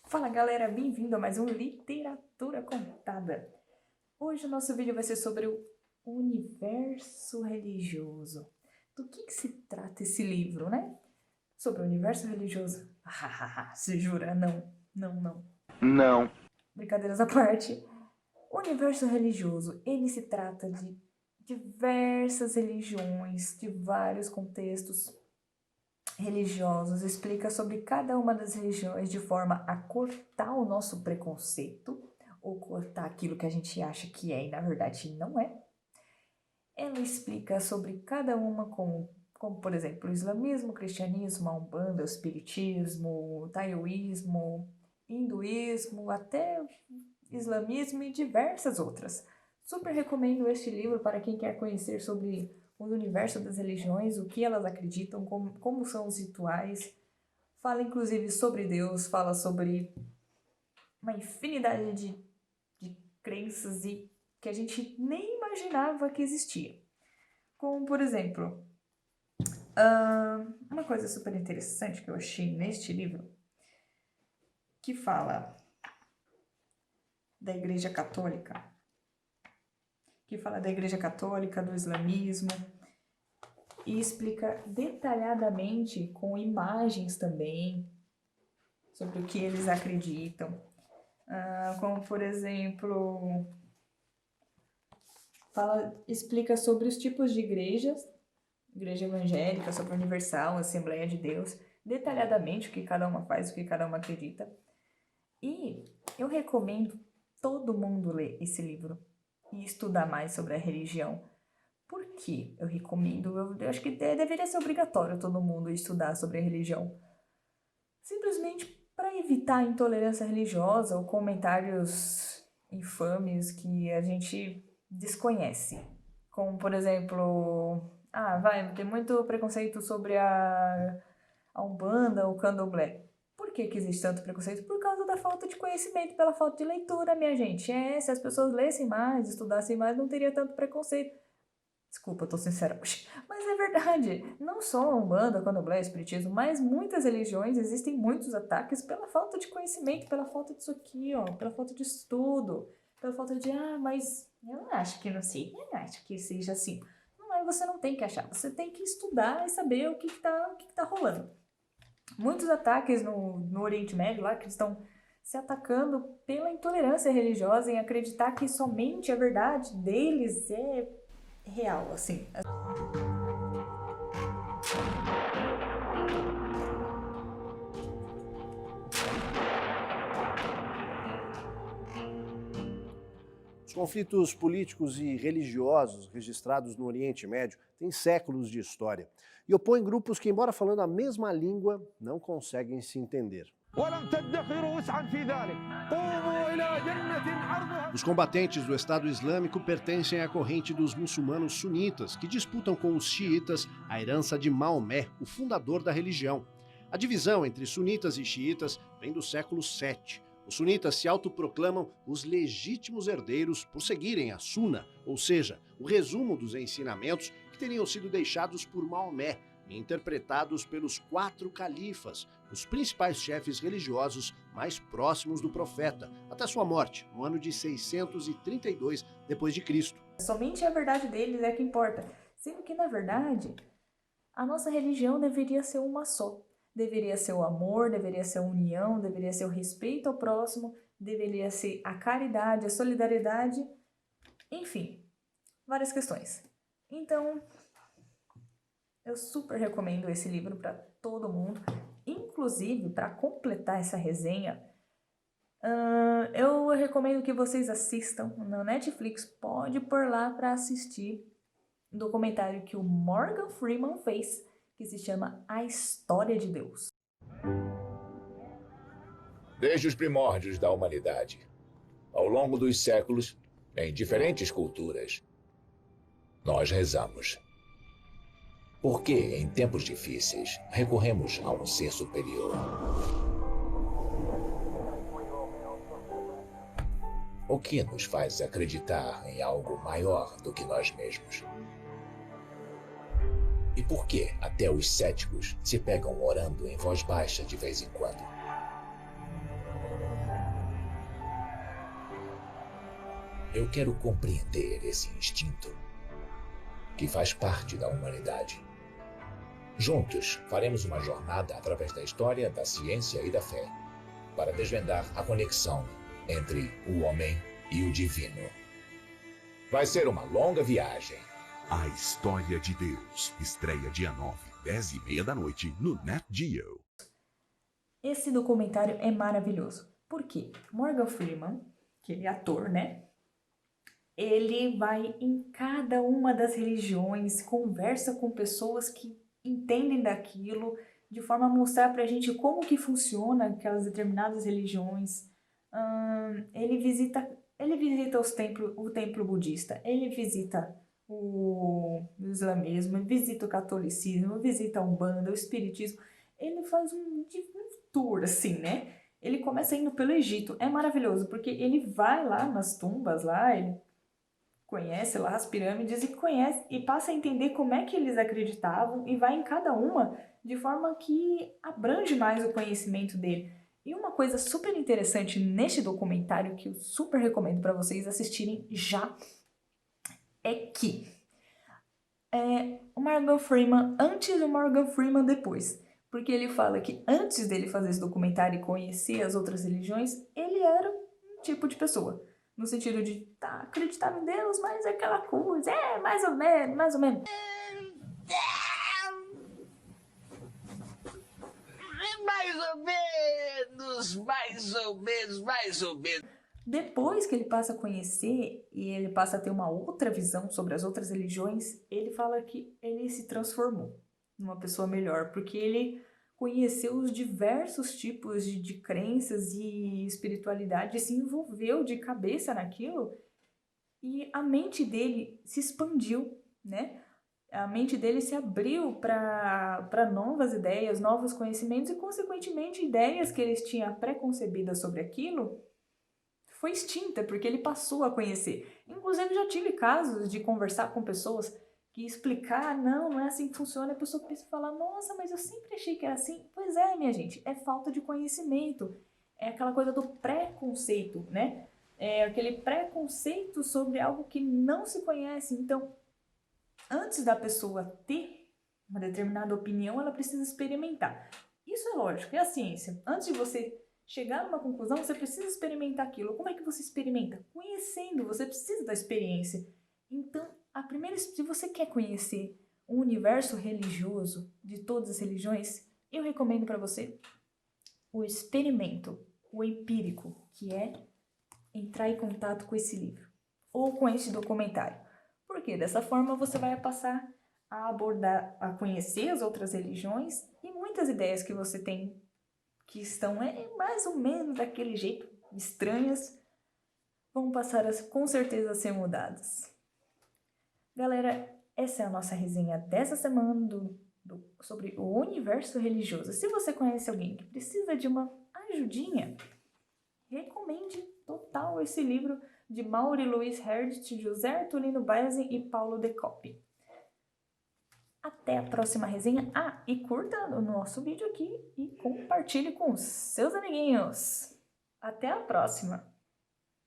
Fala galera, bem-vindo a mais um Literatura Contada. Hoje o nosso vídeo vai ser sobre o universo religioso. Do que se trata esse livro, né? Sobre o universo religioso. Se jura? Não. Não. Brincadeiras à parte. O universo religioso, ele se trata de diversas religiões, de vários contextos religiosos, explica sobre cada uma das religiões de forma a cortar o nosso preconceito, ou cortar aquilo que a gente acha que é e na verdade não é. Ela explica sobre cada uma como por exemplo, o islamismo, o cristianismo, a umbanda, o espiritismo, o taoísmo, hinduísmo, até islamismo e diversas outras. Super recomendo este livro para quem quer conhecer sobre o universo das religiões, o que elas acreditam, como são os rituais. Fala inclusive sobre Deus, fala sobre uma infinidade de crenças e que a gente nem imaginava que existia. Como, por exemplo, uma coisa super interessante que eu achei neste livro, que fala da Igreja Católica, do islamismo, e explica detalhadamente, com imagens também, sobre o que eles acreditam. Como, por exemplo, explica sobre os tipos de igrejas, igreja evangélica, sobre a universal, Assembleia de Deus, detalhadamente o que cada uma faz, o que cada uma acredita. E eu recomendo todo mundo ler esse livro e estudar mais sobre a religião. Por que eu recomendo? Eu acho que deveria ser obrigatório todo mundo estudar sobre a religião. Simplesmente para evitar a intolerância religiosa ou comentários infames que a gente desconhece. Como, por exemplo, tem muito preconceito sobre a Umbanda ou o Candomblé. Por que existe tanto preconceito? Por causa da falta de conhecimento, pela falta de leitura, minha gente. Se as pessoas lessem mais, estudassem mais, não teria tanto preconceito. Desculpa, eu tô sincera hoje. Mas é verdade. Não só a Umbanda, Candomblé, Espiritismo, mas muitas religiões existem muitos ataques pela falta de conhecimento, pela falta disso aqui, pela falta de estudo, pela falta de, mas eu não acho que não sei, eu não acho que seja assim. Você não tem que achar, você tem que estudar e saber o que tá rolando. Muitos ataques no Oriente Médio lá, que estão se atacando pela intolerância religiosa, em acreditar que somente a verdade deles é real, assim. Os conflitos políticos e religiosos registrados no Oriente Médio têm séculos de história e opõem grupos que, embora falando a mesma língua, não conseguem se entender. Os combatentes do Estado Islâmico pertencem à corrente dos muçulmanos sunitas, que disputam com os xiitas a herança de Maomé, o fundador da religião. A divisão entre sunitas e xiitas vem do século VII. Os sunitas se autoproclamam os legítimos herdeiros por seguirem a Sunna, ou seja, o resumo dos ensinamentos que teriam sido deixados por Maomé, interpretados pelos 4 califas, os principais chefes religiosos mais próximos do profeta, até sua morte, no ano de 632 d.C. Somente a verdade deles é que importa, sendo que, na verdade, a nossa religião deveria ser uma só. Deveria ser o amor, deveria ser a união, deveria ser o respeito ao próximo, deveria ser a caridade, a solidariedade, enfim, várias questões. Então, eu super recomendo esse livro para todo mundo. Inclusive, para completar essa resenha, eu recomendo que vocês assistam na Netflix, pode pôr lá para assistir um documentário que o Morgan Freeman fez, que se chama A História de Deus. Desde os primórdios da humanidade, ao longo dos séculos, em diferentes culturas, nós rezamos. Porque, em tempos difíceis, recorremos a um ser superior. O que nos faz acreditar em algo maior do que nós mesmos? E por que até os céticos se pegam orando em voz baixa de vez em quando? Eu quero compreender esse instinto que faz parte da humanidade. Juntos, faremos uma jornada através da história, da ciência e da fé, para desvendar a conexão entre o homem e o divino. Vai ser uma longa viagem. A História de Deus. Estreia dia 9, 10h30 da noite, no Nat Geo. Esse documentário é maravilhoso. Por quê? Morgan Freeman, que ele é ator, né? Ele vai em cada uma das religiões, conversa com pessoas que entendem daquilo, de forma a mostrar pra gente como que funciona aquelas determinadas religiões. Ele visita o templo budista, ele visita o islamismo, ele visita o catolicismo, visita a Umbanda, o espiritismo. Ele faz um tour, assim, né? Ele começa indo pelo Egito. É maravilhoso, porque ele vai lá nas tumbas, lá, ele conhece lá as pirâmides e passa a entender como é que eles acreditavam e vai em cada uma de forma que abrange mais o conhecimento dele. E uma coisa super interessante neste documentário, que eu super recomendo para vocês assistirem já, é que o Morgan Freeman antes e o Morgan Freeman depois. Porque ele fala que antes dele fazer esse documentário e conhecer as outras religiões, ele era um tipo de pessoa. No sentido de, acreditava em Deus, mas é aquela coisa, mais ou menos, mais ou menos. Mais ou menos. Depois que ele passa a conhecer e ele passa a ter uma outra visão sobre as outras religiões, ele fala que ele se transformou numa pessoa melhor, porque ele conheceu os diversos tipos de crenças e espiritualidade, se envolveu de cabeça naquilo e a mente dele se expandiu, né? A mente dele se abriu para novas ideias, novos conhecimentos e, consequentemente, ideias que eles tinham pré-concebidas sobre aquilo foi extinta, porque ele passou a conhecer. Inclusive, já tive casos de conversar com pessoas que explicar, não é assim que funciona, a pessoa pensa e fala, nossa, mas eu sempre achei que era assim. Pois é, minha gente, é falta de conhecimento. É aquela coisa do preconceito, né? É aquele preconceito sobre algo que não se conhece. Então, antes da pessoa ter uma determinada opinião, ela precisa experimentar. Isso é lógico, é a ciência. Antes de você chegar numa conclusão, você precisa experimentar aquilo. Como é que você experimenta? Conhecendo, você precisa da experiência. Então, se você quer conhecer o universo religioso de todas as religiões, eu recomendo para você o experimento, o empírico, que é entrar em contato com esse livro ou com esse documentário. Porque dessa forma você vai passar a abordar, a conhecer as outras religiões e muitas ideias que você tem que estão mais ou menos daquele jeito, estranhas, vão passar com certeza a ser mudadas. Galera, essa é a nossa resenha dessa semana sobre o universo religioso. Se você conhece alguém que precisa de uma ajudinha, recomende total esse livro de Maury Louise Herdt, José Artolino Baesen e Paulo De Coppi. Até a próxima resenha. E curta o nosso vídeo aqui e compartilhe com seus amiguinhos. Até a próxima!